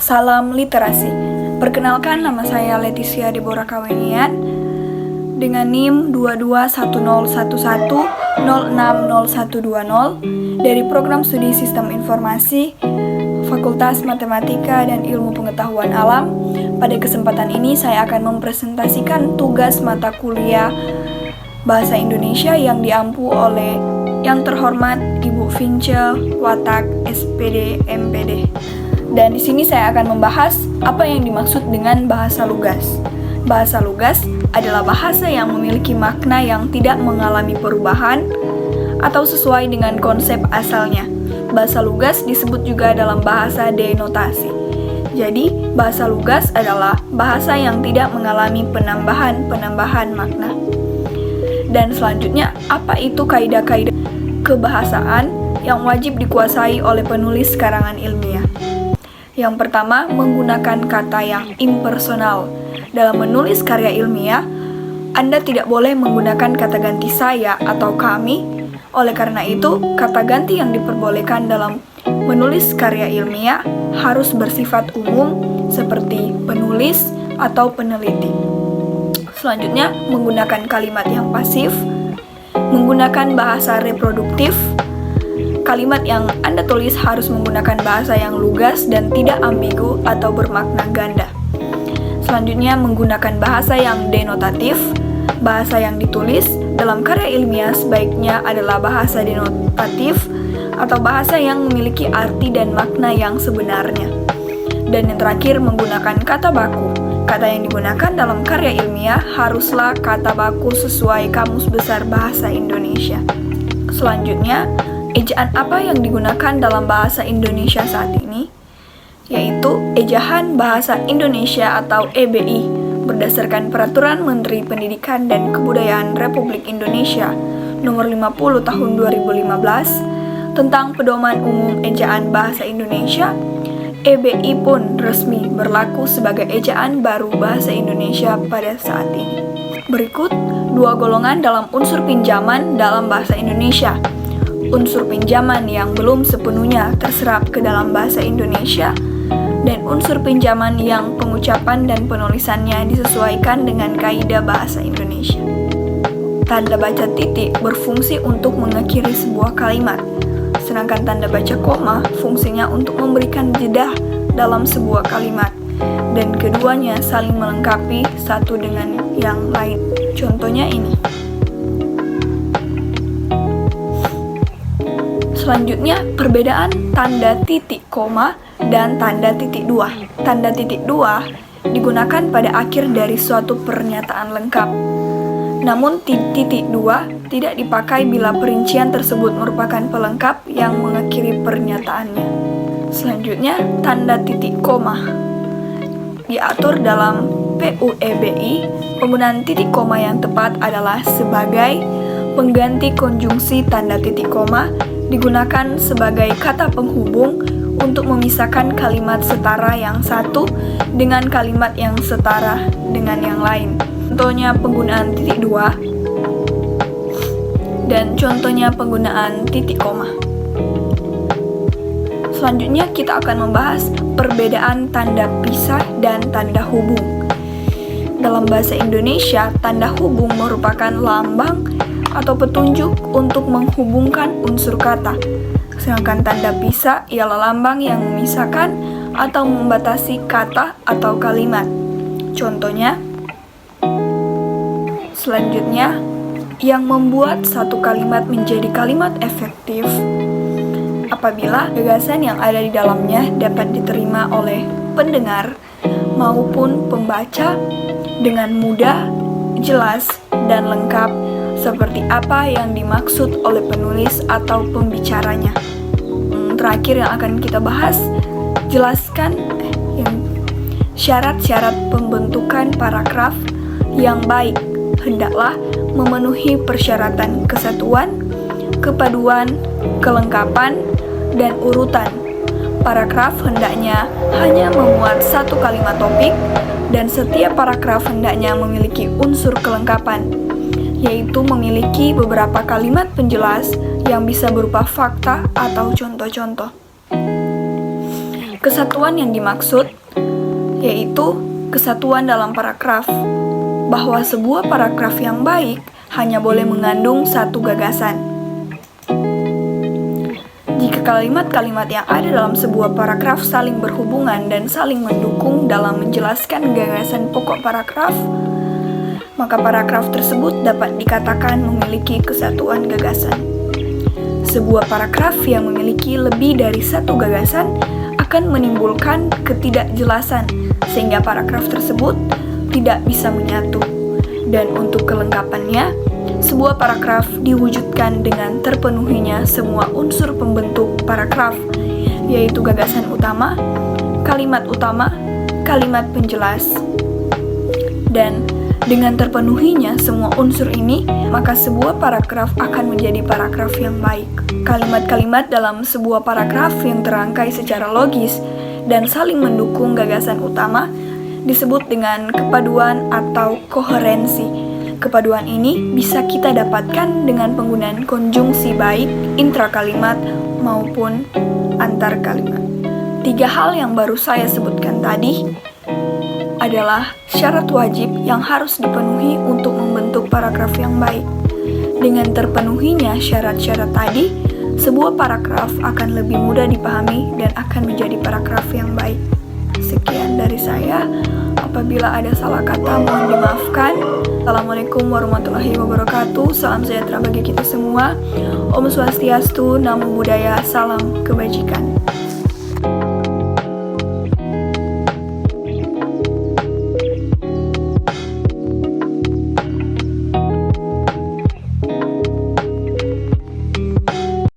Salam Literasi. Perkenalkan, nama saya Leticia Deborah Kawenian dengan NIM 221011060120 dari Program Studi Sistem Informasi Fakultas Matematika dan Ilmu Pengetahuan Alam. Pada kesempatan ini saya akan mempresentasikan tugas mata kuliah Bahasa Indonesia yang diampu oleh yang terhormat Ibu Vince Watak, SPD, MPD. Dan di sini saya akan membahas apa yang dimaksud dengan bahasa lugas. Bahasa lugas adalah bahasa yang memiliki makna yang tidak mengalami perubahan atau sesuai dengan konsep asalnya. Bahasa lugas disebut juga dalam bahasa denotasi. Jadi, bahasa lugas adalah bahasa yang tidak mengalami penambahan makna. Dan selanjutnya, apa itu kaidah-kaidah kebahasaan yang wajib dikuasai oleh penulis karangan ilmiah? Yang pertama, menggunakan kata yang impersonal. Dalam menulis karya ilmiah, Anda tidak boleh menggunakan kata ganti saya atau kami. Oleh karena itu, kata ganti yang diperbolehkan dalam menulis karya ilmiah harus bersifat umum seperti penulis atau peneliti. Selanjutnya, menggunakan kalimat yang pasif, menggunakan bahasa reproduktif. Kalimat yang Anda tulis harus menggunakan bahasa yang lugas dan tidak ambigu atau bermakna ganda. Selanjutnya, menggunakan bahasa yang denotatif. Bahasa yang ditulis dalam karya ilmiah sebaiknya adalah bahasa denotatif atau bahasa yang memiliki arti dan makna yang sebenarnya. Dan yang terakhir, menggunakan kata baku. Kata yang digunakan dalam karya ilmiah haruslah kata baku sesuai Kamus Besar Bahasa Indonesia. Selanjutnya, ejaan apa yang digunakan dalam bahasa Indonesia saat ini? Yaitu Ejaan Bahasa Indonesia atau EBI berdasarkan Peraturan Menteri Pendidikan dan Kebudayaan Republik Indonesia Nomor 50 Tahun 2015 tentang Pedoman Umum Ejaan Bahasa Indonesia. EBI pun resmi berlaku sebagai ejaan baru bahasa Indonesia pada saat ini. Berikut dua golongan dalam unsur pinjaman dalam bahasa Indonesia. Unsur pinjaman yang belum sepenuhnya terserap ke dalam bahasa Indonesia, dan unsur pinjaman yang pengucapan dan penulisannya disesuaikan dengan kaidah bahasa Indonesia. Tanda baca titik berfungsi untuk mengakhiri sebuah kalimat, sedangkan tanda baca koma fungsinya untuk memberikan jeda dalam sebuah kalimat, dan keduanya saling melengkapi satu dengan yang lain. Contohnya ini. Selanjutnya, perbedaan tanda titik koma dan tanda titik dua. Tanda titik dua digunakan pada akhir dari suatu pernyataan lengkap. Namun, titik dua tidak dipakai bila perincian tersebut merupakan pelengkap yang mengakhiri pernyataannya. Selanjutnya, tanda titik koma diatur dalam PUEBI. Penggunaan titik koma yang tepat adalah sebagai pengganti konjungsi. Tanda titik koma digunakan sebagai kata penghubung untuk memisahkan kalimat setara yang satu dengan kalimat yang setara dengan yang lain. Contohnya penggunaan titik dua dan contohnya penggunaan titik koma. Selanjutnya kita akan membahas perbedaan tanda pisah dan tanda hubung. Dalam bahasa Indonesia, tanda hubung merupakan lambang atau petunjuk untuk menghubungkan unsur kata. Sedangkan tanda pisah ialah lambang yang memisahkan atau membatasi kata atau kalimat. Contohnya, selanjutnya, yang membuat satu kalimat menjadi kalimat efektif apabila gagasan yang ada di dalamnya dapat diterima oleh pendengar maupun pembaca dengan mudah, jelas, dan lengkap seperti apa yang dimaksud oleh penulis atau pembicaranya. Terakhir yang akan kita bahas, jelaskan syarat-syarat pembentukan paragraf yang baik hendaklah memenuhi persyaratan kesatuan, kepaduan, kelengkapan, dan urutan. Paragraf hendaknya hanya memuat satu kalimat topik, dan setiap paragraf hendaknya memiliki unsur kelengkapan, yaitu memiliki beberapa kalimat penjelas yang bisa berupa fakta atau contoh-contoh. Kesatuan yang dimaksud yaitu kesatuan dalam paragraf, bahwa sebuah paragraf yang baik hanya boleh mengandung satu gagasan. Jika kalimat-kalimat yang ada dalam sebuah paragraf saling berhubungan dan saling mendukung dalam menjelaskan gagasan pokok paragraf, maka paragraf tersebut dapat dikatakan memiliki kesatuan gagasan. Sebuah paragraf yang memiliki lebih dari satu gagasan akan menimbulkan ketidakjelasan, sehingga paragraf tersebut tidak bisa menyatu. Dan untuk kelengkapannya, sebuah paragraf diwujudkan dengan terpenuhinya semua unsur pembentuk paragraf, yaitu gagasan utama, kalimat penjelas. Dan dengan terpenuhinya semua unsur ini, maka sebuah paragraf akan menjadi paragraf yang baik. Kalimat-kalimat dalam sebuah paragraf yang terangkai secara logis dan saling mendukung gagasan utama disebut dengan kepaduan atau koherensi. Kepaduan ini bisa kita dapatkan dengan penggunaan konjungsi baik intrakalimat maupun antar kalimat. 3 hal yang baru saya sebutkan tadi adalah syarat wajib yang harus dipenuhi untuk membentuk paragraf yang baik. Dengan terpenuhinya syarat-syarat tadi, sebuah paragraf akan lebih mudah dipahami dan akan menjadi paragraf yang baik. Sekian dari saya. Apabila ada salah kata, mohon dimaafkan. Assalamualaikum warahmatullahi wabarakatuh. Salam sejahtera bagi kita semua. Om Swastiastu, Namo Buddhaya, salam kebajikan.